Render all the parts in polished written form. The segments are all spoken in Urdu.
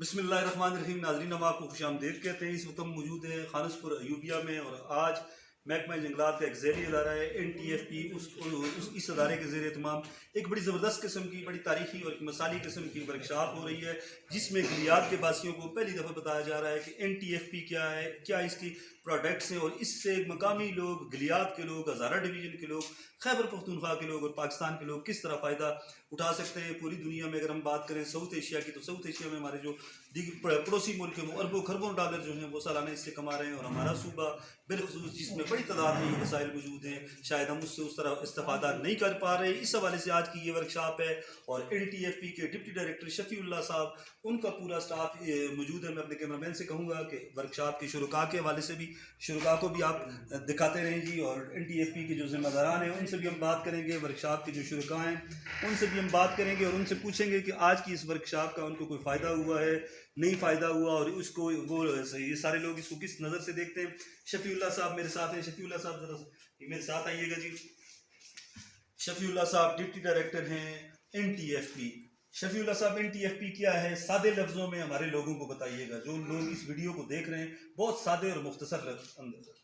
بسم اللہ الرحمن الرحیم. ناظرین ہم آپ کو خوش آمدید کہتے ہیں. اس وقت ہم موجود ہیں خانس پور ایوبیہ میں اور آج محکمہ جنگلات کا ایک ذیلی ادارہ ہے NTFP. اس ادارے کے زیر اہتمام ایک بڑی زبردست قسم کی, بڑی تاریخی اور ایک مثالی قسم کی ورکشاپ ہو رہی ہے, جس میں گلیات کے باسیوں کو پہلی دفعہ بتایا جا رہا ہے کہ NTFP کیا ہے, کیا اس کی پروڈکٹس ہیں, اور اس سے مقامی لوگ, گلیات کے لوگ, ہزارہ ڈویژن کے لوگ, خیبر پختونخوا کے لوگ اور پاکستان کے لوگ کس طرح فائدہ اٹھا سکتے ہیں. پوری دنیا میں اگر ہم بات کریں ساؤتھ ایشیا کی, تو ساؤتھ ایشیا میں ہمارے جو دیگر پڑوسی ملک ہیں وہ اربوں خربوں ڈالر جو ہیں وہ سالانہ اس سے کما رہے ہیں, اور ہمارا صوبہ بالخصوص جس میں بڑی تعداد میں یہ وسائل موجود ہیں, شاید ہم اس سے اس طرح استفادہ نہیں کر پا رہے. اس حوالے سے آج کی یہ ورکشاپ ہے اور NTFP کے ڈپٹی ڈائریکٹر شفیع اللہ صاحب, ان کا پورا سٹاف موجود ہے. میں اپنے کیمرہ مین سے کہوں گا کہ ورکشاپ کے شرکاء کے حوالے سے بھی شرکاء کو بھی آپ دکھاتے رہیں جی, اور NTFP کے جو ذمہ داران ہیں ان سے بھی ہم بات کریں گے, ورکشاپ کے جو شرکاء ہیں ان سے بھی ہم بات کریں گے اور ان سے پوچھیں گے کہ آج کی اس ورکشاپ کا ان کو کوئی فائدہ ہوا ہے, نہیں فائدہ ہوا, اور اس کو وہ یہ سارے لوگ اس کو کس نظر سے دیکھتے ہیں. شفیع اللہ صاحب میرے ساتھ ہیں. شفیع اللہ صاحب ذرا میرے ساتھ آئیے گا جی. شفیع اللہ صاحب ڈپٹی ڈائریکٹر ہیں NTFP. شفیع اللہ صاحب NTFP کیا ہے, سادے لفظوں میں ہمارے لوگوں کو بتائیے گا جو لوگ اس ویڈیو کو دیکھ رہے ہیں, بہت سادے اور مختصر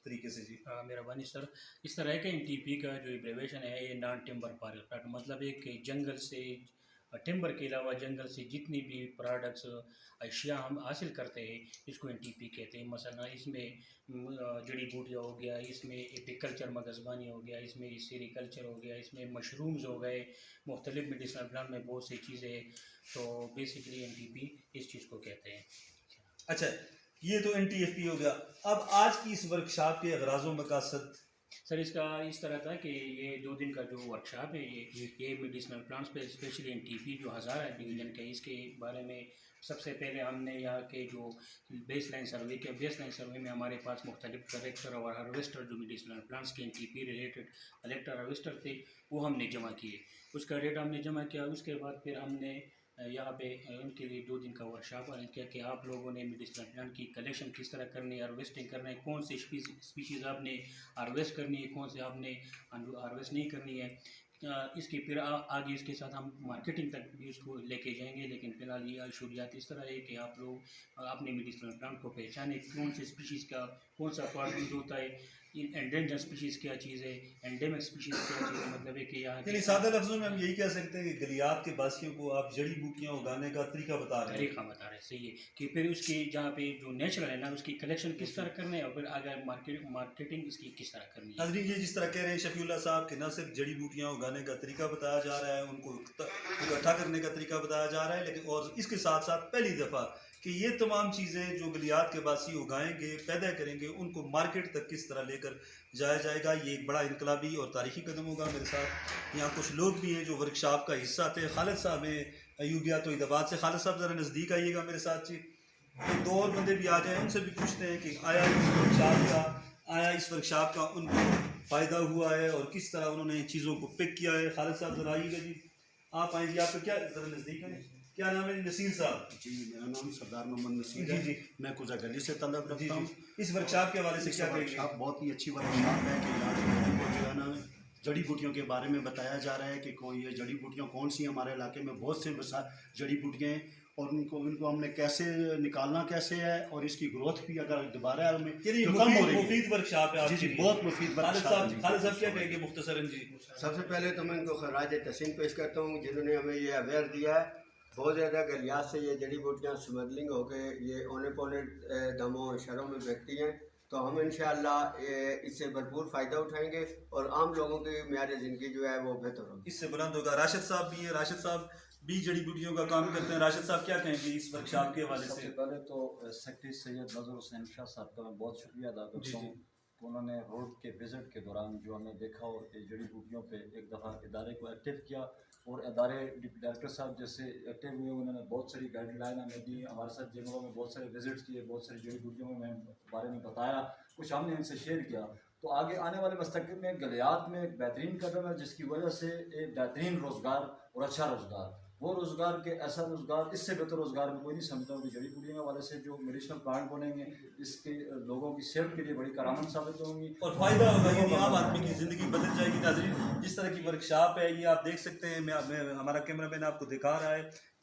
طریقے سے. جی مہربانی سر. اس طرح ہے کہ NTP کا جو ایبریویشن ہے یہ نان ٹمبر پروڈکٹ, مطلب ہے کہ جنگل سے, ٹمبر کے علاوہ جنگل سے جتنی بھی پروڈکٹس اشیاء ہم حاصل کرتے ہیں اس کو NTP کہتے ہیں. مثلا اس میں جڑی بوٹیاں ہو گیا, اس میں ایپیکلچر مگزبانی ہو گیا, اس میں سیریکلچر ہو گیا, اس میں مشرومز ہو گئے, مختلف میڈیسنل پلانٹ میں بہت سی چیزیں ہیں. تو بیسیکلی NTP اس چیز کو کہتے ہیں. اچھا, یہ تو NTFP ہو گیا. اب آج کی اس ورکشاپ کے اغراض و مقاصد سر اس کا اس طرح تھا کہ یہ 2 دن کا جو ورکشاپ ہے یہ میڈیسنل پلانٹس پہ اسپیشلی NTP جو ہزارہ ڈویژن کے اس کے بارے میں سب سے پہلے ہم نے یہاں کے جو بیس لائن سروے کیا. بیس لائن سروے میں ہمارے پاس مختلف کلیکٹر اور ہارویسٹر جو میڈیسنل پلانٹس کے NTP ریلیٹڈ کلیکٹر ہارویسٹر تھے وہ ہم نے جمع کیے. اس کا ڈیٹا ہم نے جمع کیا. اس کے بعد پھر ہم نے یہاں پہ ان کے لیے 2 دن کا ورکشاپ ارینج کیا کہ آپ لوگوں نے میڈیسنل پلانٹ کی کلیکشن کس طرح کرنی ہے, ہارویسٹنگ کرنا ہے, کون سی اسپیشیز آپ نے ہارویسٹ کرنی ہے, کون سے آپ نے ہارویسٹ نہیں کرنی ہے. اس کی پھر آگے اس کے ساتھ ہم مارکیٹنگ تک بھی اس کو لے کے جائیں گے. لیکن فی الحال یہ شروعات اس طرح ہے کہ آپ لوگ اپنے میڈیسنل پلانٹ کو پہچانیں, کون سے اسپیشیز کا کون سا پارٹ یوز ہوتا ہے, انڈینجر اسپیشیز کیا چیز ہے, انڈیمک اسپیشیز کیا چیز ہے. مطلب ہے کہ یہاں یعنی سادہ لفظوں میں ہم یہی کہہ سکتے ہیں کہ گلیات کے باسیوں کو آپ جڑی بوٹیاں اگانے کا طریقہ بتا رہے ہیں. طریقہ بتا رہے ہیں, صحیح ہے کہ پھر اس کی جہاں پہ جو نیچرل ہے نا اس کی کلیکشن کس طرح کرنا ہے, اور پھر اگر مارکیٹنگ اس کی کس طرح کرنی ہے. ناظرین یہ جس طرح کہہ رہے ہیں شفیع اللہ صاحب کہ نہ صرف جڑی بوٹیاں اگانے کا طریقہ بتایا جا رہا ہے, ان کو اکٹھا کرنے کا طریقہ بتایا جا رہا ہے, لیکن اور اس کے ساتھ ساتھ پہلی دفعہ کہ یہ تمام چیزیں جو گلیات کے باسی اگائیں گے, پیدا کریں گے, ان کو مارکیٹ تک کس طرح لے کر جایا جائے گا. یہ ایک بڑا انقلابی اور تاریخی قدم ہوگا. میرے ساتھ یہاں کچھ لوگ بھی ہیں جو ورکشاپ کا حصہ تھے. خالد صاحب ہیں ایوبیہ تو آباد سے. خالد صاحب ذرا نزدیک آئیے گا میرے ساتھ. جی 2 اور بندے بھی آ جائیں, ان سے بھی پوچھتے ہیں کہ آیا اس ورکشاپ کا ان کو فائدہ ہوا ہے اور کس طرح انہوں نے چیزوں کو پک کیا ہے. خالد صاحب ذرا آئیے گا جی, آپ آئیں جی. آپ کا کیا ذرا نزدیک ہے, کیا نام ہے؟ نصیر صاحب. جی میرا نام سردار محمد نصیر جی ہے. جی میں کزا گلی سے تعلق رکھتا ہوں. اس ورکشاپ کے حوالے سے کیا کہیں گے؟ ورکشاپ بہت ہی اچھی ورکشاپ ہے کہ یہاں جو ہے نا جڑی بوٹیوں کے بارے میں بتایا جا رہا ہے کہ یہ جڑی بوٹیاں کون سی ہیں. ہمارے علاقے میں بہت سے جڑی بوٹیاں ہیں اور ان کو ہم نے کیسے نکالنا کیسے ہے, اور اس کی گروتھ بھی اگر دوبارہ ہمیں کم ہو رہی ہے. مفید ورکشاپ ہے. جی بہت مفید ورکشاپ ہے. خالد صاحب کیا کہیں گے مختصراً؟ جی سب سے پہلے تو میں ان کو خراج تحسین پیش کرتا ہوں جنہوں نے ہمیں یہ اویئر دیا ہے. بہت زیادہ گلیات سے یہ جڑی بوٹیاں اسمگلنگ ہو کے یہ اونے پونے دموں شہروں میں بکتی ہیں, تو ہم انشاءاللہ اس سے بھرپور فائدہ اٹھائیں گے اور عام لوگوں کی معیار زندگی جو ہے وہ بہتر ہوگی, اس سے بلند ہوگا. راشد صاحب بھی ہیں. راشد صاحب بھی جڑی بوٹیوں کا کام کرتے ہیں. راشد صاحب کیا کہیں گے اس ورکشاپ کے حوالے سب سے؟ سے پہلے تو سیکٹری سید نظر حسین شاہ صاحب کا میں بہت شکریہ ادا کرتا ہوں کہ انہوں نے روڈ کے وزٹ کے دوران جو ہمیں دیکھا اور جڑی بوٹیوں پہ ایک دفعہ ادارے کو ایکٹیو کیا, اور ادارے ڈائریکٹر صاحب جیسے ایکٹیو ہوئے, انہوں نے بہت ساری گائیڈ لائن ہمیں دی. ہمارے ساتھ جنگلوں میں بہت سارے وزٹس کیے, بہت ساری جڑی بوٹیوں میں بارے میں بتایا, کچھ ہم نے ان سے شیئر کیا. تو آگے آنے والے مستقبل میں گلیات میں ایک بہترین قدم ہے جس کی وجہ سے ایک بہترین روزگار اور اچھا روزگار, وہ روزگار کے ایسا روزگار اس سے بہتر روزگار میں کوئی نہیں سمجھتا ہوں کہ جڑی بوٹیوں کے حوالے سے جو میڈیسنل پلانٹ بنیں گے اس کے لوگوں کی صحت کے لیے بڑی کارآمد ثابت ہوں گی اور فائدہ ہوگا, یعنی عام آدمی کی زندگی بدل جائے گی. ناظرین جس طرح کی ورکشاپ ہے یہ آپ دیکھ سکتے ہیں, میں ہمارا کیمرہ مین آپ کو دکھا رہا ہے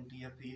NTFP